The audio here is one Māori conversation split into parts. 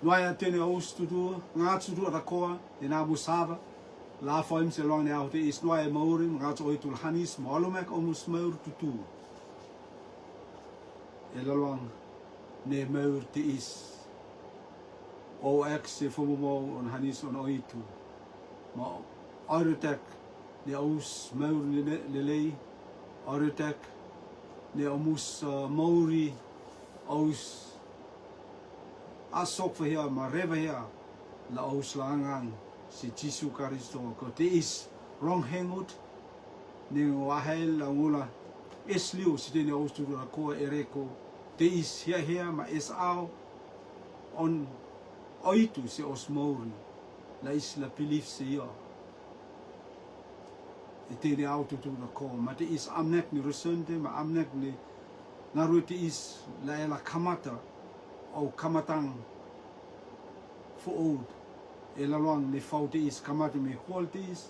Noia tene aus tutu, ngā tutu rakoa, e nā musava, la foim se long ne au te is noia mauri, ngā tu oitul hanis, maolumek o mus maur tutu. E lalong ne maur te is. O ek se fumomo on hanis on oitu. Ma arutek ne aus maur le lei, arutek ne omus mauri aus asok fahia ma reva hea la aus langang si Jesu Karisto ko te is rong hengut ne wahel la ngula esliu si te ne aus tu la ko ereko te is hea ma es au on oitu se os mauri la is la pilif se ia e te ne au tu la ko ma te is amnek ni rusente ma amnek ni ngaru te is la ela kamata o kamatang for old e la loang ne fau te is kamata me hol te is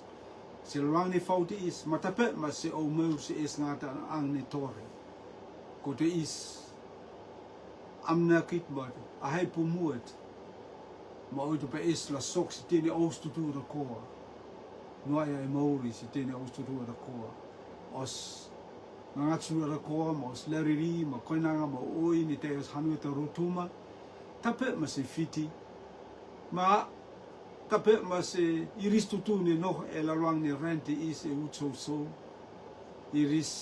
se la loang ne fau te is matape ma se o mau se es ngata ang ne tore ko te is amna kit bat a hai pumuet ma o te pe es la sok se tene aus tutu da koa noa e mauri se tene aus tutu da koa os ngā tsura ra koa, ma os lariri, ma koinanga, ma oi, ni te os hanua te rotuma. Tape ma se fiti. Ma tape ma se iris tutu ne noho e la luang ne rente is e utsou sou. Iris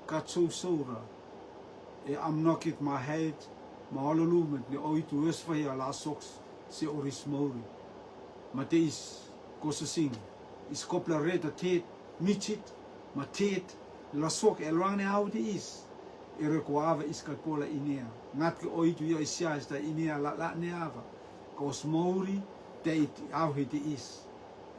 katsou soura. E amnokit ma heid, ma halolumet ne oitu esfahia la soks se oris mauri. Ma te is kosa sing. Is kopla reta teet, michit, ma teet, la sok e luang ne au te is e reko ava iska kola inea ngat ke oitu ia isia esta inea la ne ava ko smouri te iti au he te is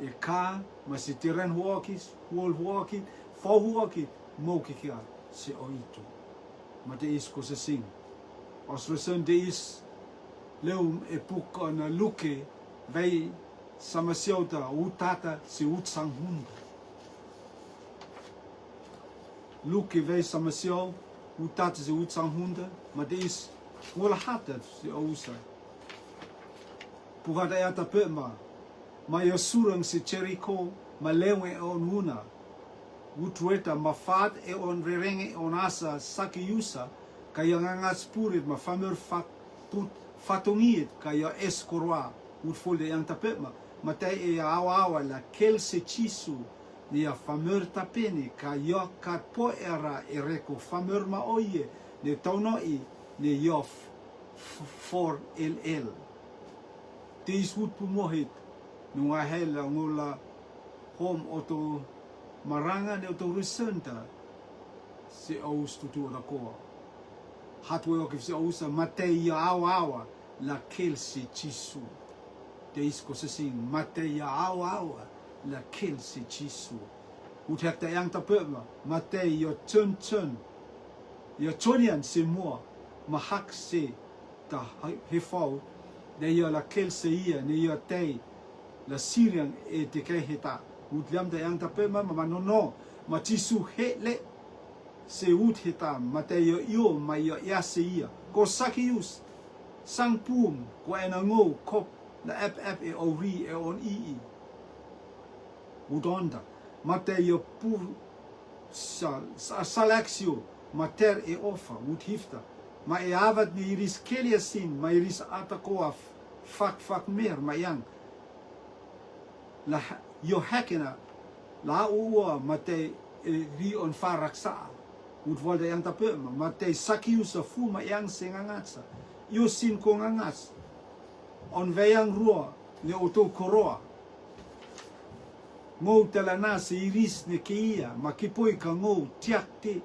e ka ma se teren huakis huol huakit fo huakit mo ke kia se oitu ma te is ko se sing os resen te is leu e puka na luke vei samasiauta utata se utsang hunda Luke vei samasio, utata se utsang hunda, ma te is ngola hata se ousa. Puhata e ata pema, ma ia surang se Jericho, ma lewe e on huna. Utueta ma fat e on rerenge e on asa saki yusa, ka ia ngangas purit ma famur fatongiet, ka ia eskoroa, utfolde yang tapema, ma te e awa la kel se chisu, Nia famur tapeni ka yo kat po era e reko famur ma oye ne taunoi ne yof for LL. Te isut pumohit nunga hela ngula hom oto maranga ne oto risenta se aus tutu na koa. Hatwe o se ausa matei ya awa la kelsi chisu. Te isko se sing matei ya awa la kel se chisu. Utek ta yang tapema, matei yo chun, yo chonian se mua, ma hak se ta hefau, ne yo la kel se ia, ne yo tei, la siriang e te kei heta. Utliam ta yang tapema, ma no, ma chisu he le, se ut heta, matei yo, ma yo ia se ia. Ko sakius, sang pum, ko ena ngou, kop, la ep e ori e on ii. Udonda, mate yo pu salaxio, mater e ofa, uthifta, ma e avat ni iris keliasin, ma iris atakoa fak mer, ma yang, la yo hakena, la ua mate ri on faraksa, utvolda yang tapema, mate sakiusa fu ma yang se ngangatsa, yo sin ko ngangats, on veyang rua, ne oto koroa, ngou tala na se iris ne keia, ma kipoi ka ngou tiak te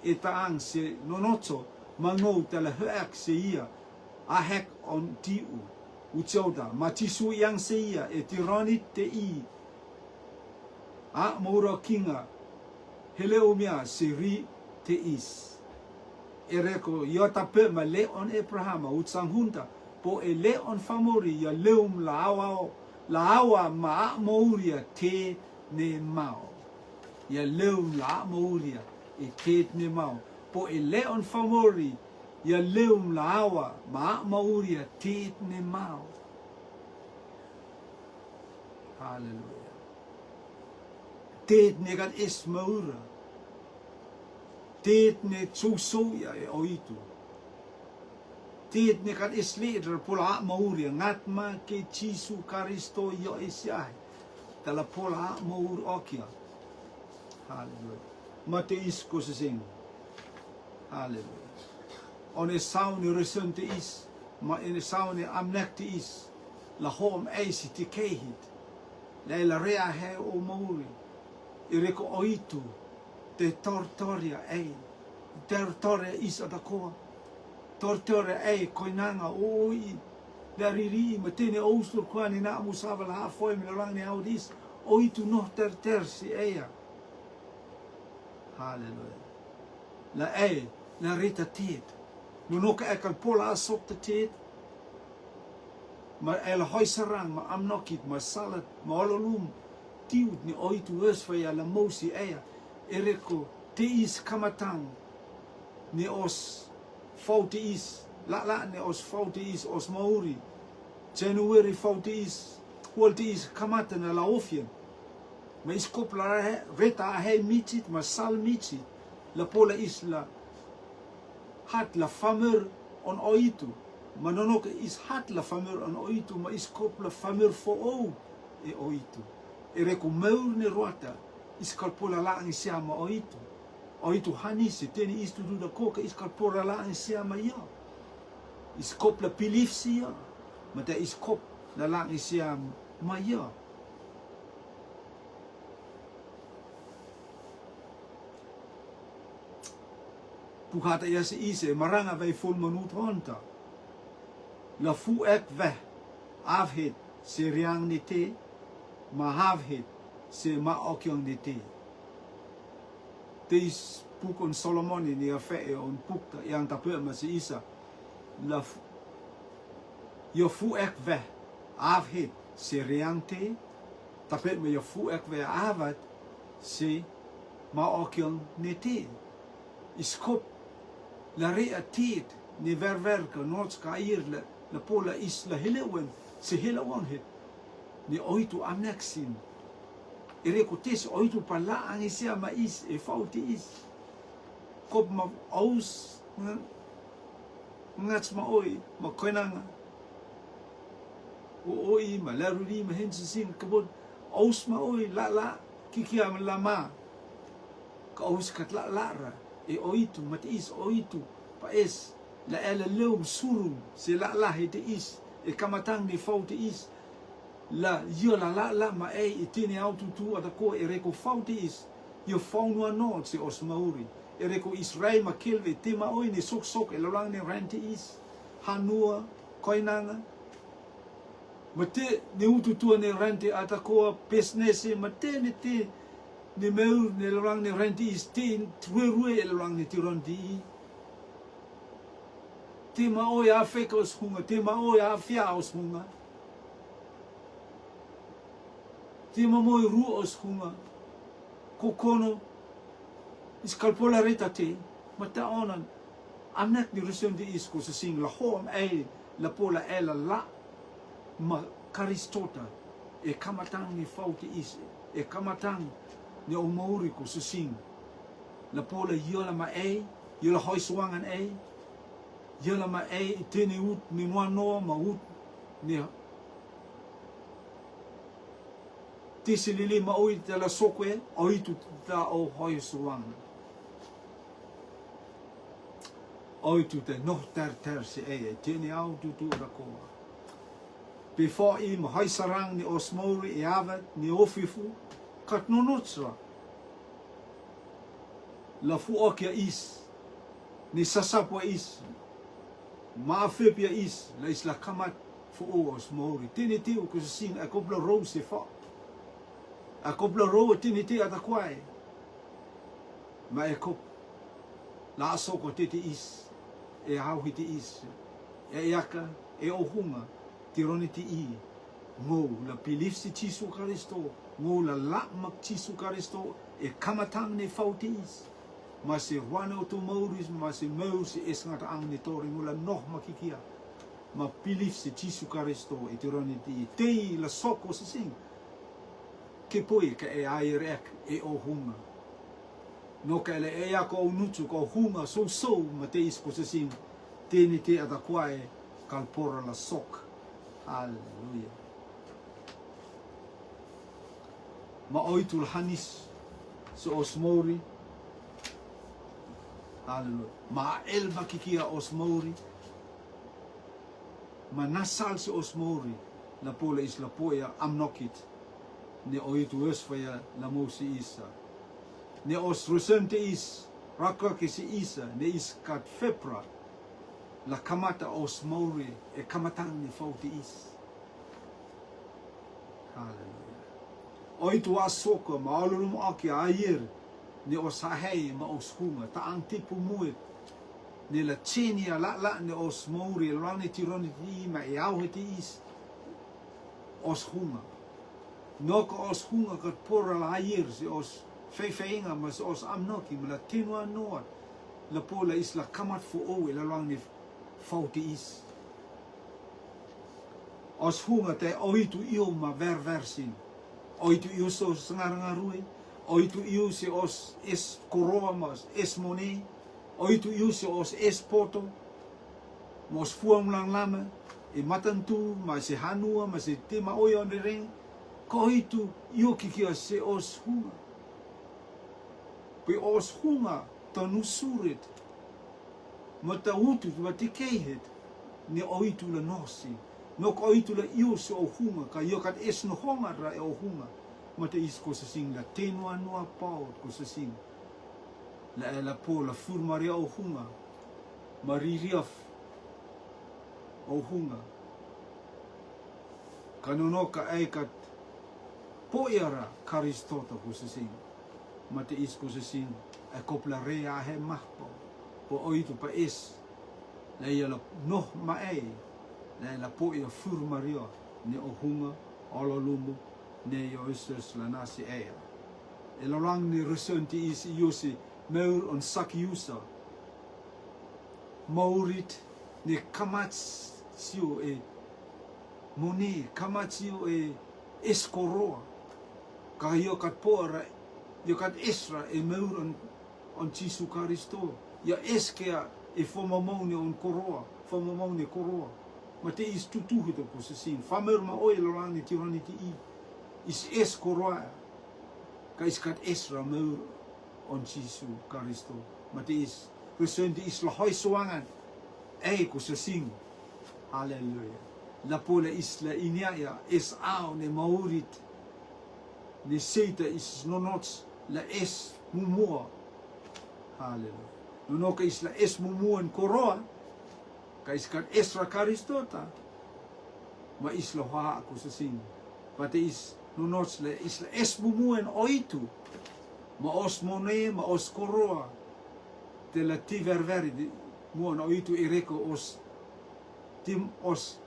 e taang se nonoto, ma ngou tala huak se ia, a hek on tiu, utsauda, ma tisu yang se ia, e tironit te i, a maura kinga, heleo mea se ri te is. E reko, ia tape ma le on Abrahama, utsang hunta, po e le on famori, ia leum la awao, la awa ma mauria te ne mau. Ia leum la mauria e te ne mau. Po e leon famori ia leum la awa ma mauria tit ne mau. Hallelujah. Tit ne kan is maura. Tit ne tsusoya e oitu. Tit ne kan is leder pola mauria ngat ma ke Jesu Karisto yo isiai. Tala pola maur okia. Hallelujah. Mate is ko se sing. Hallelujah. On e sauni resente is, ma in e sauni amnekte is, la hom eisi te kehit, la rea he o mauri, I reko oitu, te tortoria ei, tortoria is atakoa, tortoria ei koinanga oi, la riri, ma tene oustur kwani na musava la hafoi me lang ni audis, oitu no tersi eia. Hallelujah. La ei, la rita tit. Nunoka e kan pola asok te tit. Ma e la hoisarang, ma amnokit, ma salat, ma ololum. Tiut ni oitu esfaya la mosi ea. E reko te is kamatang. Ni os fau te is. La ni os fau te is os mauri. January fau te is. Hual te is kamata na la ofian. Ma is kopla reta a hei mitit, ma sal mitit. La pola is la hat la famur on oitu. Manonoka is hat la famur on oitu, ma is kop la famur fo o e oitu. E reko meur ne roata, is kalpola laang siama oitu. Oitu hanisi, teni is tu da koka, is kalpola laang siama ia. Is kop la pilif siya, mata is kop la laang siama ma ia. Puhata ia se ise, maranga vai full manut honta. La fu ek ve, avhet se riang ni te, ma havhet se ma okyong ni te. Teis pukon Solomoni ni afe on pukta yang tape ma se isa. La yo fu ek ve, avhet se riang te, tape me yo fu ek ve avat se ma okyong ni te. Iskop la rea tit ni ververka notska ir la pola is la helewen se helewan het ni oitu amnexin ireko tes oitu pala angisia ma is e fauti is kop ma aus ngats ma oi ma koinanga o oi ma laruri ma hensi sin kabot aus ma oi la kikia ma lama ka aus kat la e oitu mat is oitu pa es la ela leum surum se la hete is e kamatang ni faute is la yo la ma e tini autu tu atako e reko faute is yo faunu no se os mauri e reko Israel ma kelve tema oi ni sok e lang ni rente is hanua koinanga mate ne utu tu ne rente atako business mate ni te ni meur ni lang ni rente is tin rue e lang ni tirondi tema oi a feka os hunga tema oi a fia os hunga tema moi ru os hunga kokono iskalpola reta te mata onan anak ni reson di is ko sa sing la hom ai la pola ela la ma karistota e kamatang ni fauti is e kamatang ni o mauri ko sa sing la pola yola ma ai yola hoiswangan ai yola ma ai tini ut ni no ma ut ni tisilili ma oi tala sokwe oitu ta o hoiswangan oitu te no ter se e tini au tu rako before im hoisarang ni osmori e avat ni ofifu kat nonotsra la fu okia is ni sasapwa is maafepia is la isla kamat fu osmori tini tiu ko sing a kopla rose fa a kopla ro tini tiu atakwai ma e kop la soko titi is e hau hiti is e yaka e ohunga tironi ti i ngo la pilif si Jesu Karisto ngo la mak Jesu Karisto e kamatang ni fauti is Masih wana o tu mauris masih mau si esngat ang ni tori mula noh makikia. Ma pilif si Jisu Karisto e tironi ti tei la soko se sing. Ke poi ka e air ek e o hunga. No ka ele e ako o nutu ko hunga so ma te isko se sing. Te ni te ata kwae kalpora la sok. Hallelujah. Ma oitul hanis so osmori. Hallelujah. Ma elba kikia osmori. Ma nasal si osmori. La pola is la poya amnokit. Ne oitu esfaya la mosi isa. Ne os rusente is. Raka ke si isa. Ne is kat fepra. La kamata osmori. E kamatang ni fauti is. Hallelujah. Oitu asoka ma alulum aki ayer. Ne os hahei ma os hunga. Taang tipu muet. Ne la chenia la ne os mauri rani tironi ti ma e au ti is os hunga no ko os hunga kat pora la ayer si os feinga mas os amnoki ma la tinwa no la pola is la kamat fu o la rani fauti is os hunga te oitu io ma versin oitu io so sangarangarui oitu io si os es koroa mas es moni oitu iusi os esporto, mos fuam lang lama, e matantu, ma se hanua, ma se te ma oi on ring, ko oitu iu kikia se os hunga. Pe os hunga, tanu surit, ma ta utu, ma te keihet, ne oitu la nosi, no ko oitu la iu se o hunga, ka iu kat es no honga ra e o hunga, ma te is ko se sing la tenua noa pao, ko se sing. La po la furmaria o hunga maririaf o hunga kanonoka ai kat poiara karistota kusasing mate is kusasing e kopla rea he mahpo po oitu pa es la ia la noh mai la poia furmaria ne o hunga ololumu ne yo isus la nasi ea e la lang ni resenti is yosi Maur on sakiusa. Maurit ne kamatsio e moni kamatsio e eskoroa. Ka yo kat pora yo kat esra e maur on Jisu Karisto. Ya eskea e fomamone on koroa, fomamone koroa. Ma te is tutuhu te posesin. Famur ma oi lorani tirani ti I. Is eskoroa. Ka is kat esra maur on Jisu Karisto. Mate is Kristen di is la hoi soangan. Ko sa sing. Hallelujah. La pola is la inyaya es au ne maurit. Ne seita is nonots la es mumua. Hallelujah. Nonoka is la es mumua en koroa. Ka is kat esra Karistota. Ma is la hoa ko sa sing. Mate is nonots la is la es mumua en oitu. Ma os mone, ma os koroa, te la ti ververi, mua na oitu e reko os, tim os,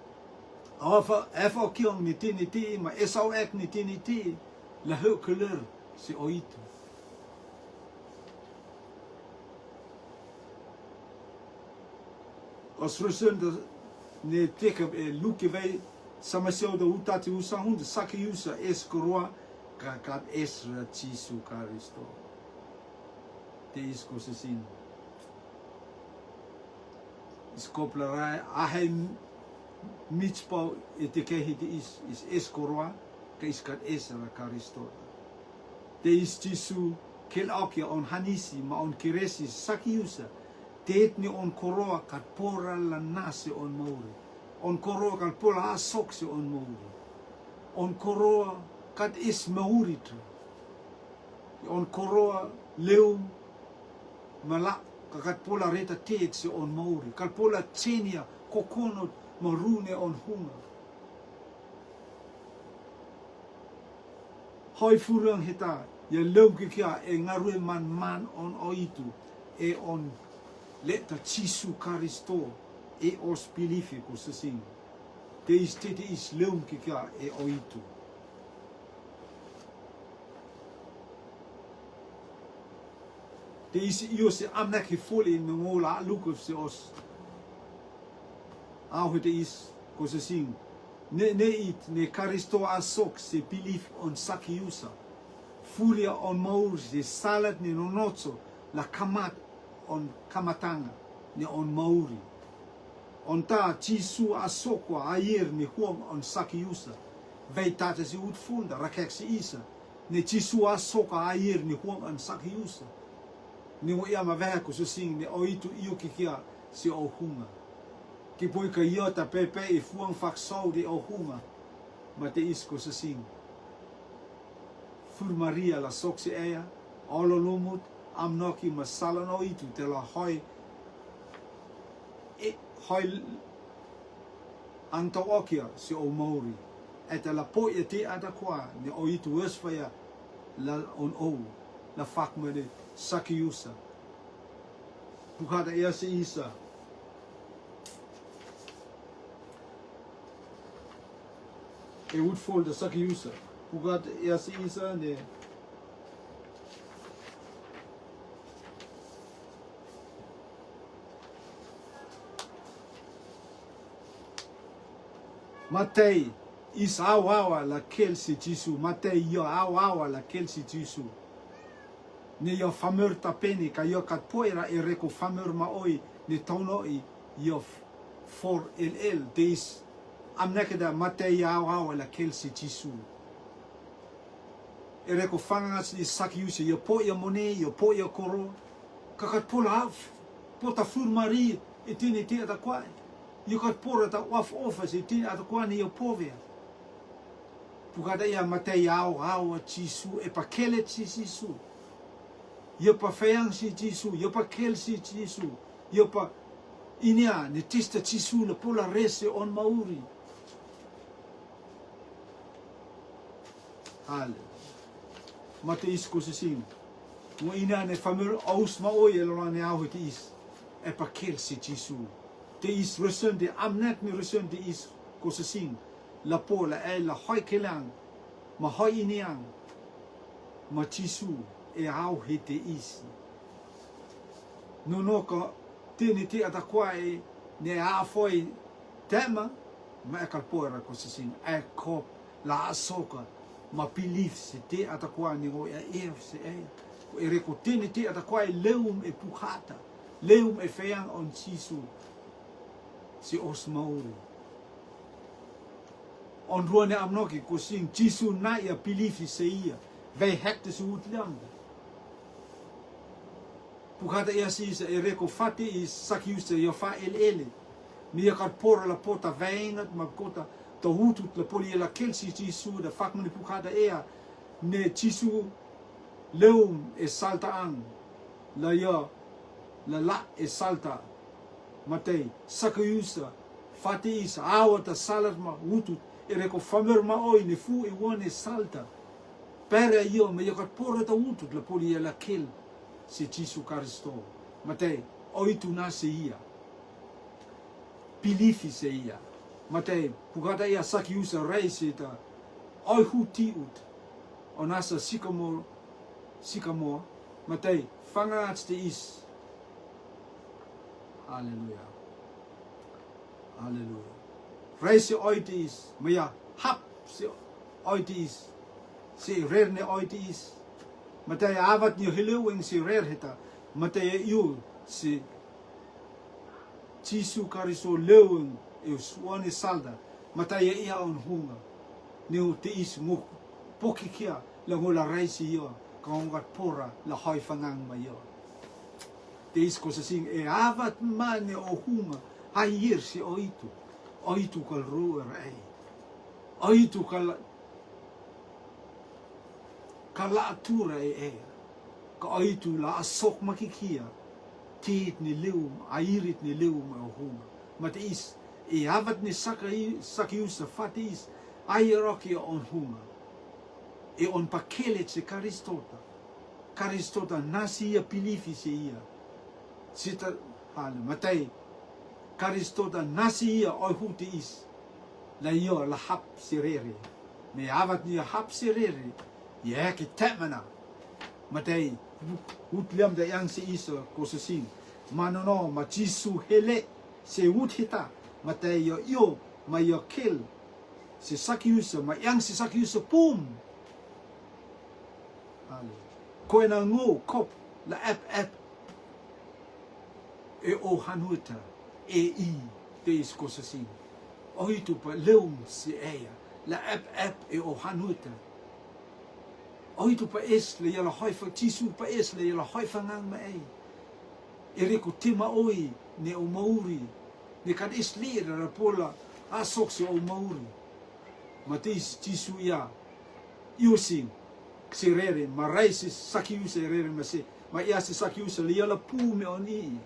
afa o kiong ni ti, ma esau ek ni ti, la heu kleur si oitu. Os rusunda ne teke e luki vei, samaseu da utati usa hunda, saki usa es koroa, kat esra Jisu Karisto. Te isko se sin. Iskopla rai ahe mitspau e te kehi te is eskoroa ka iskat esra Karisto. Te is Jisu kel akia on hanisi ma on kiresi sakiusa. Te etni on koroa kat pora la nase on mauri. On koroa kat pora asokse on mauri. On koroa kat is mauritu. On koroa leu mala kat pola reta teet se on mauri. Kat pola tsenia kokonot marune on hunga. Hoi furang heta ya leu kia e ngarue man on oitu e on leta Jisu Karisto e os pilifico se sing. Te is leu kia e oitu. te is io se amnek hi fully no ngola look of se os au te is ko se sing ne it ne karisto asok se belief on sakiusa furia on maur se salad ni nonotso la kamat on kamatanga ni on mauri on ta chisu asokwa ayer ni huang on sakiusa vei tata si utfunda rakek si isa ne chisu asoka ayer ni huang on sakiusa ni mo ia ma ko so sing ni oitu iu kikia si o hunga ki poi ka iota pepe e fuang fak sau de o hunga ma te isko so sing fur Maria la soksi ea olo lumut am noki masala no itu te la hoi anto okia si o mauri e te la po e te ata kwa ni o itu wesfaya la on o la fak mene sakiusa pukada ea si isa e would de sakiusa pukada ea si isa ne Matei is awawa la kelsi jisu Matei yo awawa la kelsi jisu ne yo famur tapeni ka yo kat poira e reko famur maoi ne tono i yo for el des amnekeda Matei awawa la kelsi jisu e reko fangas ni sakiusi yo po yo mone yo po yo koro kakat pola pota fur mari etini te ata kwai you got pora ta office tin at kwani yo povia pukada ya Matei ao chisu e pa kele chisu yo pa feang si chisu yo pa kel si chisu yo pa inia ne tista chisu le pola rese on mauri ale Matei isko se sim mo ina ne famur aus ma oye lo ne au te is e pa kel si chisu te is resun de amnet ni resun de is ko se sing la pola e la hoi kelang ma hoi iniang ma chisu e au he te is no ko tini te ata kwai ne a foi tema ma e kalpora ko se sing e ko la asoka ma belief se te ata kwai ni go e se e reko tini te ata kwai leum e pukata leum e feang on chisu si os mauri on ruane amnoki ko sing chisu na ia bilifi se ia vei hekte su utlianga pukata ia si se e reko fati i sakiuste yo fa ele mi ia kat pora la pota veingat ma kota to hutut la poli la kelsi chisu da fakmani pukata ia ne chisu leum e salta ang la ia la e salta Matei sakiusa fati is awata salat ma hutut e reko famur ma oi ne fu e wone salta pere io me yo kat pora ta hutut la poli la kel se chisu karisto Matei oi tu na se ia bilifi se ia Matei pukata ia sakiusa reise ta oi huti ut onasa sikamo Matei fangats te is Hallelujah. Hallelujah. Reise oitis, maya hap se oitis, se rerne oitis. Matei avat ni hilewing se rer hita. Matei you se chisu kariso lewing e suone salda. Matei ia on hunga. Niu te is muk pokikia la ngola reise yo kaongat pora la hoi fangang mayo. Te isko se sing e avat mane o hunga a ir si oitu kal ruer ei oitu kal atura e ka oitu la asok makikia tit ni leum airit ni leum o hunga ma te is e avat ni sakiusa fatis airoki on hunga e on pakele se karistota nasi ia pilifi se ia sita hale Matei karistota nasi ia oi huti is la io la hap sirere me avat ni hap sirere ye ki temana Matei ut liam da yang se isa ko se sin manono ma jisu hele se ut hita mata yo ma yo kill se sakiusa ma yang se sakiusa pum ale ko na ngo kop la ap e o hanuta e I te is ko se sin o itu pa leum se ea la ap e o hanuta o itu pa es le yala haifa jisu pa es le yala haifa ngang ma ei e reku tima oi ne o mauri ne kan es lera ra pola a sok se o mauri ma te is jisu ia iusin se rere ma raisi sakiu se rere ma ia se sakiu se le yala pu me oni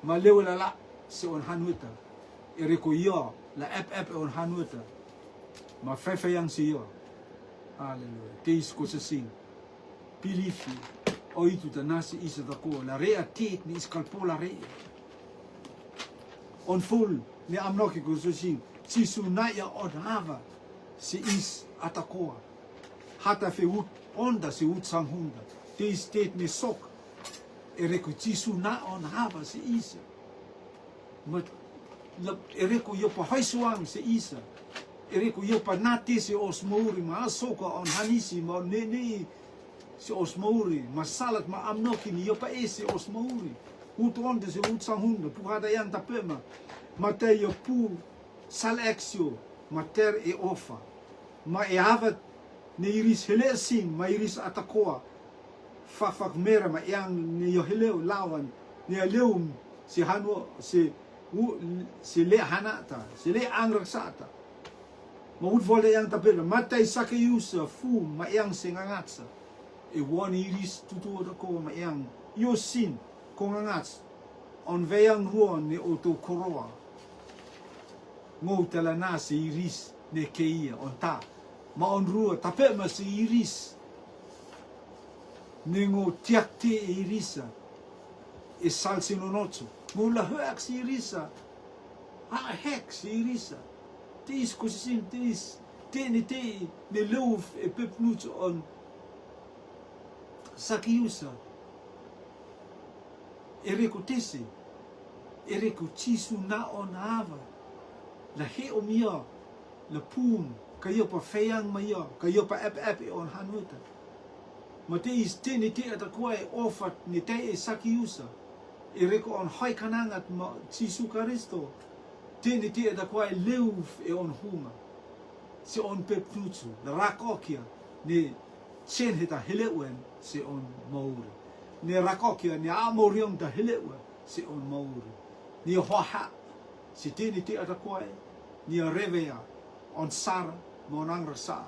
ma leo la se on hanuta e reku ia la ap on hanuta ma fefe yang si ia Hallelujah. Teis ko sa sing. Pilifi. O itu ta nasi isa ta ko. La rea tit ni iskalpo la rea. On full ni amnoki ko sa sing. Si sunaya on hava. Si is atakoa. Hata fe ut onda si ut sang hunda. Teis tit ni sok. E reku si suna on hava si isa. Mat e reku yo pa haisuang si isa. Ereko yo pa nati si osmouri ma asoka on hanisi ma nene si osmouri ma salat ma amnoki ni yo pa si osmouri ut onde si ut sanghunda pu hada yan tapema ma te yo pu salexio ma ter e ofa ma e havat ne iris hele sing ma iris atakoa fafak mera ma yang ne yo heleu lawan ne leum si hanu si le hanata si le angraksata ma ut volta yang tapela matai sake yusa fu ma yang sengangatsa e wani iris tutu da ko ma yang yo sin ko ngats on veyang ruon ne auto koroa ngo tela na se iris ne keia on ta ma on rua tape ma se iris ne ngo tiakte irisa e salsino nocho ngo la hek se irisa hek se irisa Teis kusin teis te ne louf e pepnut on sakiusa ereko tese ereko chisu na on hava la he o mia la pum kayo pa feyang maya kayo pa ap on hanuta ma teis te ata kwai ofat ni te e sakiusa ereko on hai kanangat ma chisu karisto Tene te da kwai leuf e on huma. Se on pepnutsu. La rakokia ne chen heta heleuen se on mauri. Ne rakokia ne amorion da heleuen se on mauri. Ni hoha se tene te da kwai ni revea on sara monang rasa.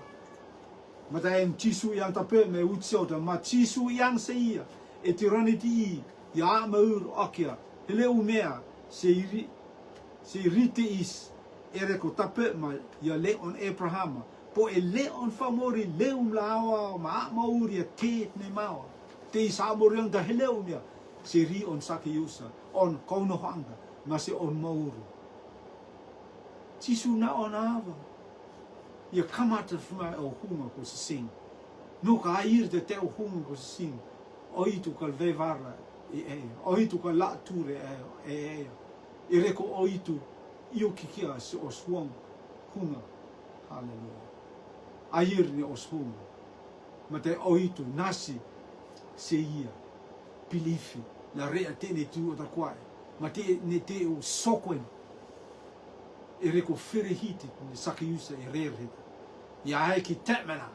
Mata em chisu yang tape me utsio da ma chisu yang seia e tiraniti ya maur akia heleu mea se rite is ereko tape ma ya le on Abraham po e le on famori leum lawa ma mauri te ne mau te sa morion da heleu mea se ri on sakiusa on kono hanga ma se on mauru chisu na on ava ia kamata fuma o huma ko se sing no ka ir de te o huma ko se sing o itu kal vevara o itu kal la ture e reko o itu io kikia se oswang huma hallelujah air ne oswang mate o itu nasi se ia pilifi la rea te ne tu da kwai mate ne te o sokwen e reko ferehiti ne sakiusa e rerita ya hai ki temana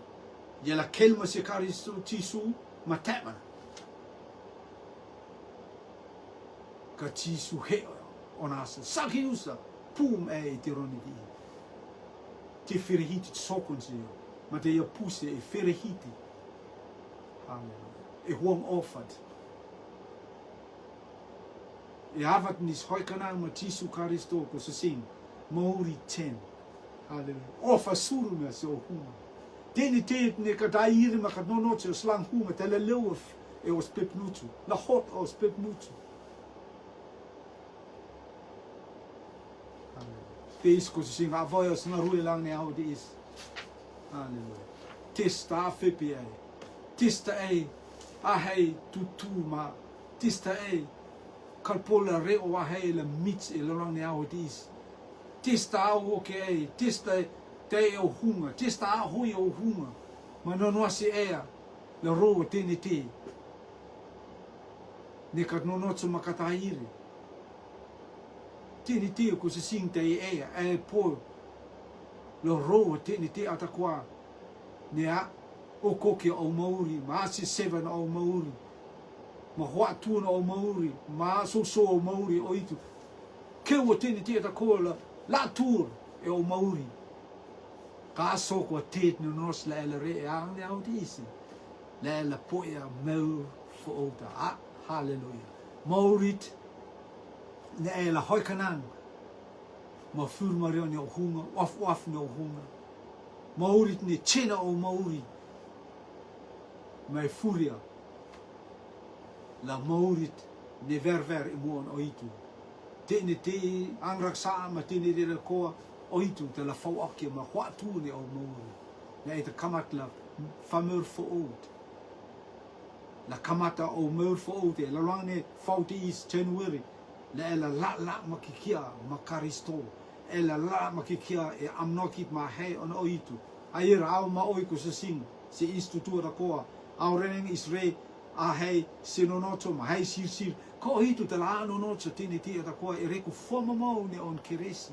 ya la kelma se karisto tisu ma temana ka tisu he onasa sakiusa pum e tironidi te ferehiti sokwen se ma te ia puse e ferehiti e huang ofat e avat nis hoikana ma tisu karisto ko se sing Mauri 10. Hallelujah. Ofa suru me se o huma. Tene te ne ka dai iri ma ka no se slang huma te le leuf e os pepnutu. Na hot os pepnutu. Hallelujah. Te is ko se singa avoia se na rui lang ne au di is. Hallelujah. Testa a fepi ai. Testa ai ahei tutu ma tista e kalpola re o ahei la mitz e lorang ne au dis tista au o ke e tista te o hunga tista a hui o hunga ma no no se ea la ro tini ti ne ka no no tsu makata iri tini ti ko se sing te ea e po lo ro tini ti atakwa ne a o koke o mauri ma si 7 o mauri ma hoa tu o mauri ma so o mauri o itu ke o tini ti atakola la tur e o mauri ka so ko tet no nos la re a le au disi la poia mau fo ota a hallelujah maurit ne la hoikanan ma fur mario ne o hunga of no hunga maurit ni chena o mauri mai furia la maurit ne ver i mon oitu tene te angraksa ma tene de ko oitu te la fau akia ma hoa tu ne o mauri na e te kamat la fameur fo oud la kamata o meur fo oud e la lange fau te is January la makikia makaristo e la makikia e amnokit ma hei on oitu aira au ma oiku se sing se istutu da koa au reneng isre a hei sinonoto ma hei sir ko oitu te la anonoto tini tia da koa e reku foma mau ne on keresi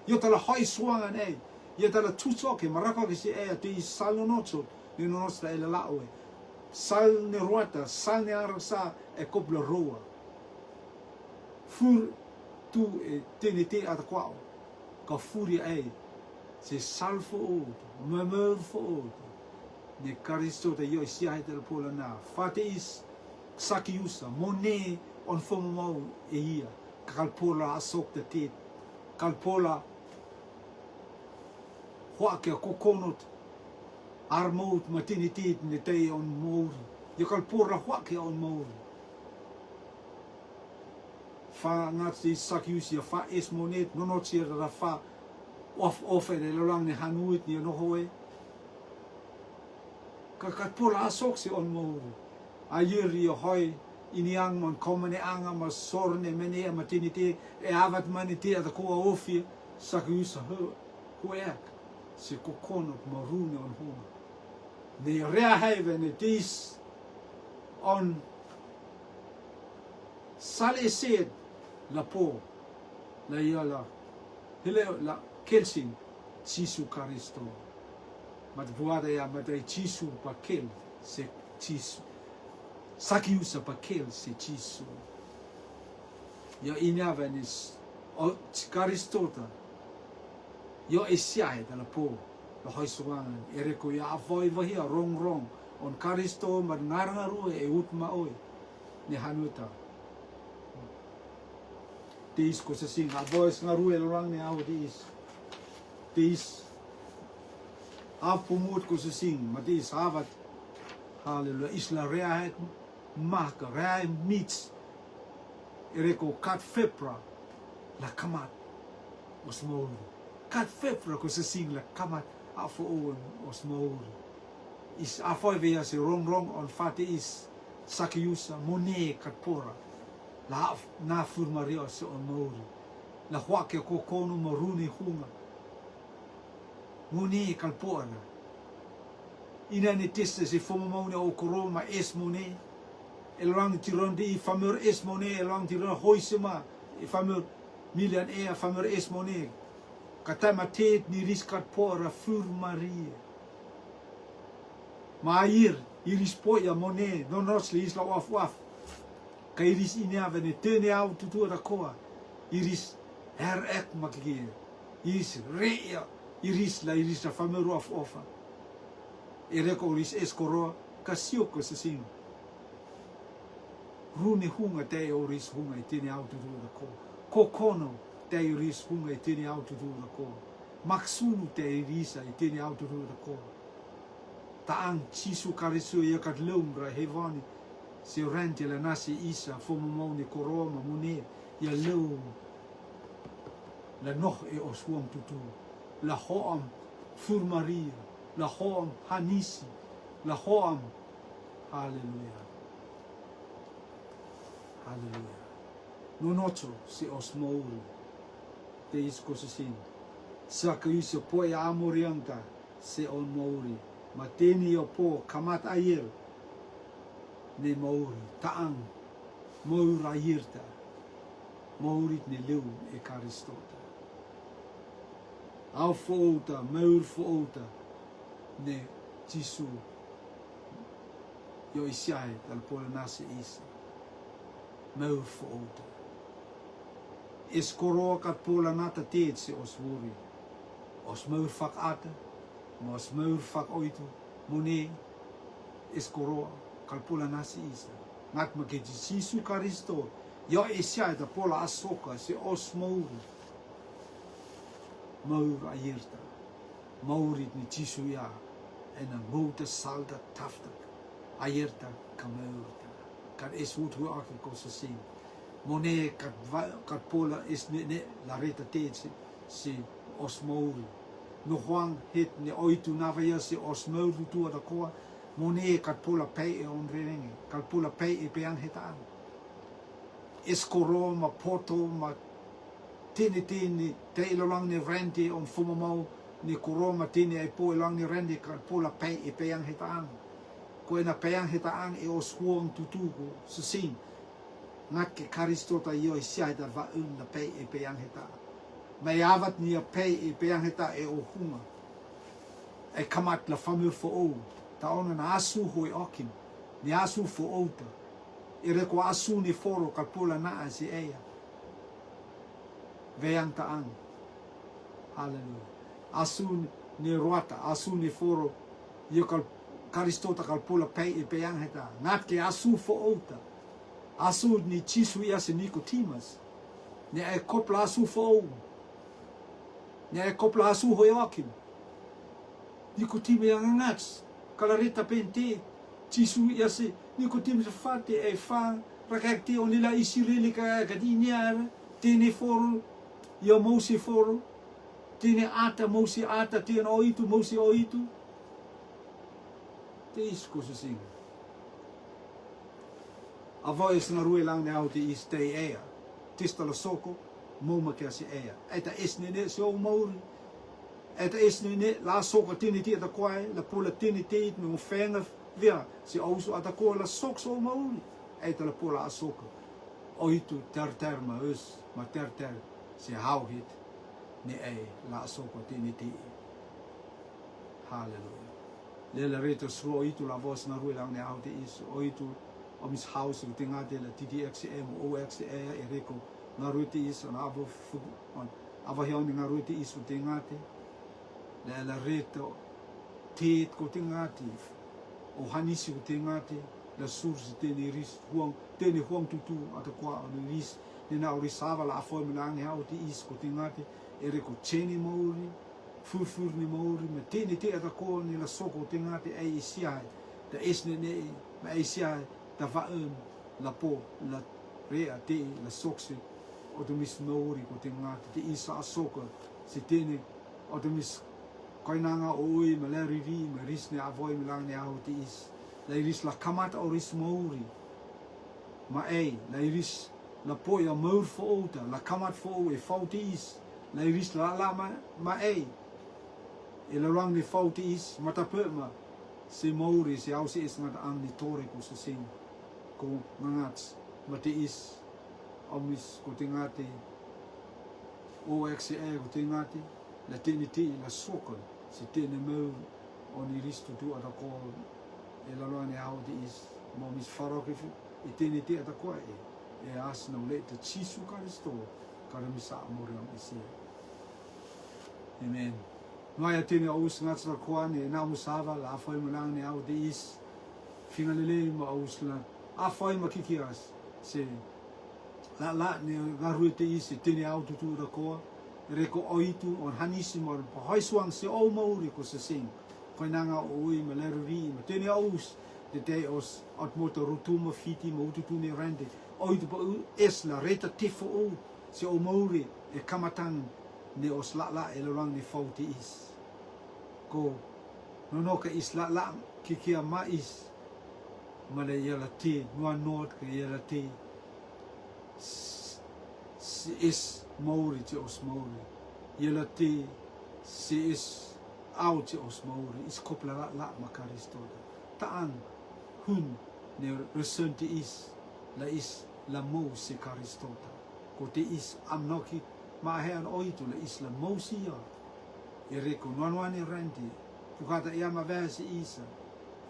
yo te la hoi suanga nei yo te la tutoke maraka ke se ea te i salonoto ne nonosta e la laoe sal ne roata sal ne arasa e kopla roa fur tu e tene te ata kwao ka furi ai se salfo o mameur fo o ne karisto te yo sia te pola na fate is sakiusa mone on fomo mau e ia kalpola asok te kalpola hoa ke kokonot armout matinitit ne te on mouri yo kalpola hoa ke on mouri fa ngati sakiusia fa esmonet no tia da fa of e le lang ne hanuit ni no hoe ka pola asok se on mouri ayeri hoi iniang mon komene anga ma sorne mene matinite e avat manite da ko ofi sakiusa ho se kokono marune on ho ne rea haven it is on sale said la po la yala hele la kelsin Jesu Kristo mat voada ya matai Jesu pa kel se Jesu sakiusa pa kel se Jesu yo inavenis o Kristota yo esiai da la po la hoisuan ereko ya voi vai rong on Kristo mat ngarangaru e utma oi ni hanuta Tis ko sa sing aboys nga ruel lang ni au tis apumut ko sa sing matis avat hallelujah isla rea maka rea mits ereko kat fepra la kamat osmol kat fepra ko sa sing la kamat afo on osmol is afo vea se rong on fate is sakiusa mone kat pora la na furmario se on mouri la hoa ke kokono maruni hunga muni kalpona ina ne teste se fomo maune o koroma esmone elrang tironde I fameur esmone elrang tiron hoisema I fameur milian e fameur esmone katama tet ni riskat pora furmaria mair iris poia mone non nosli isla waf ka iris inia vene tene au tutu da koa iris ek makie iris rea iris la famero of ofa ereko iris escoro kasioko se sing rune hunga te oris hunga tene au tutu da koa kokono te iris hunga tene au tutu da koa maksunu te iris tene au tutu da koa taang Jesu Kristo ya kat lumbra hevani se rente la nasi isa fomo maune koroma mune ya lum la noh e oswam tutu la hoam furmaria la hoam hanisi la hoam Haleluya. Haleluya. Nonocho si os mauri. Te isko se sin. Sa ka iso po e amorianta se on mauri. Ma teni o po kamat ayer. Ne mauri. Taang. Maur ayirta. Maurit ne leu e karistota. Au foota, maur foota. Ne Jisu. Yo isiai tal pola nasi isa. Maur foota. Eskoroa kat pola nata teet se os wuri. Os maur fak ata. Ma os maur fak oitu. Mone. Eskoroa kal pola nasi isa. Ngat ma ke Jisu Karisto. Yo isiai tal pola asoka se os maur. Maur ayirta. Maurit ni Jisu ya. En een motor salda tafta. Ayerta kameurta. Kan is hoe hoe ik kost zien. Mone kat pola is ne la reta teetse si osmouri. Nog wang het ne oitu navaya si osmouri tu ada koa. Mone kat pola pay e onreringe. Kat pola pay e peang hetaan. Is koro ma poto ma tini te ilolang ne rente on fumamau. Ni koroma tini ai po lang ni rendi ka pola pay e peang hetaan. Ko na peang hetaan e os huang tutugo se sin. Ngat ke karistota yo sia da va na pay e peang hetaan. Mai avat ni a pay e peang heta e o hunga. E kamat la famur fo o. Ta ona na asu hoi okim. Ni asu fo outa. E reko asu ni foro ka pola na asi eia. Veang taang. Hallelujah. Asu ni roata, asu ni foro, yo kal karistota kal pola pay e peang heta. Ngat ke asu fo outa. Asu ni Jisu ia se Nikotimas. Ne e kopla asu fo ou. Ne e kopla asu hoi okim. Nikotimas yang ngats. Kalareta pente. Jisu ia se Nikotimas fate e fa. Rakak te onila isirili ka kadiniara. Tene foro, yo mousi foro. Tine ata, mousi ata, tine oitu, mousi oitu. Te isko se sing. Avoy is na rue lang ne au te is te ea. Tista lo soko, moma kia si ea. Eta is ne so mauri. Eta is ne la soko tine ti ata kwae, la pola tine te it me fenga via. Si ausu ata koa la sok so mauri. Eta la pola asoko. Oitu ter ma us, ma ter si hau hit. Ni e la soko tini ti. Hallelujah. Lela reto sro itu la vos na rue lang ne au te is. Oitu o mis house u tingate la TDXM OXE e reko na rue te is on avo ava hion nga rue te is u tingate. Lela reto teet ko tingate. O hanisi u tingate. La sursi teni ris huang tutu ata kwa on ris ni na orisava la afoi milang au te is ko tingate. Ere ko cheni mauri, furfur ni mauri, me teni te ata ko ni la soko te ngate e isiai, ta esne ne, ma e isiai, ta vaen, la po, la rea te, la soksi, o te mis mauri ko te ngate, te isa a soka, si teni, o te mis koinanga oi, ma le rivi, ma ris ne avoi milang ne au te is, la iris la kamata o ris mauri, ma e, la iris, la po ya maur fo outa, la kamat fo o e fau te is, la iris la ma e. E la rang ni fauti is matape ma se mauri se au se is ngat ang ni tore ko se sing ko ngats mate is omis ko tingate OXE ko tingate la tiniti la sokol se tene mau on iris tu ata ko e la rang ni au di is momis faroke e tiniti ata ko e as no le te Jisu Karisto karamisa moriam isi. Amen. Noia tine aus ngats la koan e na musava la afoi mulang ne au de is fingalele ma aus la afoi makikias se la ne garue te is tine au tu da ko reko oitu on hanisi mo hoi swang se o mauri ko se sing ko nanga oi maleruri ma tine aus de te os at moto rutuma fiti mo tu ne rende oitu es la reta tifo o se o mauri e kamatang ne os la e lorang ni fauti is ko no ka is la kikia ma is ma le ia la te noa noa ke ia la te si is mauri te os mauri ia la te si is au te os mauri is kopla la ma Karistoda taan hun ne resun te is la mo se Karistoda ko te is amnoki ma he an oitu la is la mo si ia e reko noa ni rendi pukata ia ma vese isa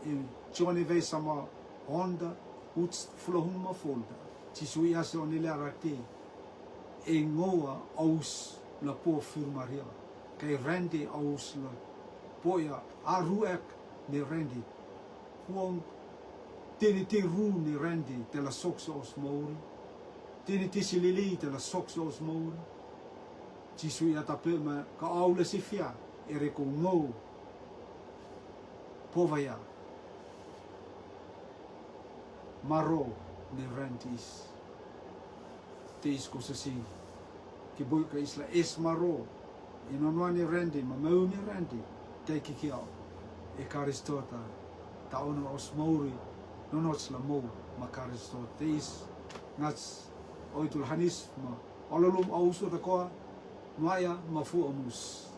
e Johnny ve sama Honda uts flohuma folda ti sui ase o nele arate e ngoa aus la po firmaria kai rendi aus la poia aruek ne rendi huang tini te ru ni rendi te la sokso os mauri tini te silili te la sokso os mauri ti sui atape ma ka aule si fia e reko ngou povaya maro ne rentis te is kosasi ki boi ka isla es maro e nonoa ni rendi ma mau ni rendi te kikiao e Karistota ta ono os mauri nonots la mou ma Karistota te is ngats oitul hanis ma ololum auso ta koa Maya mafu amus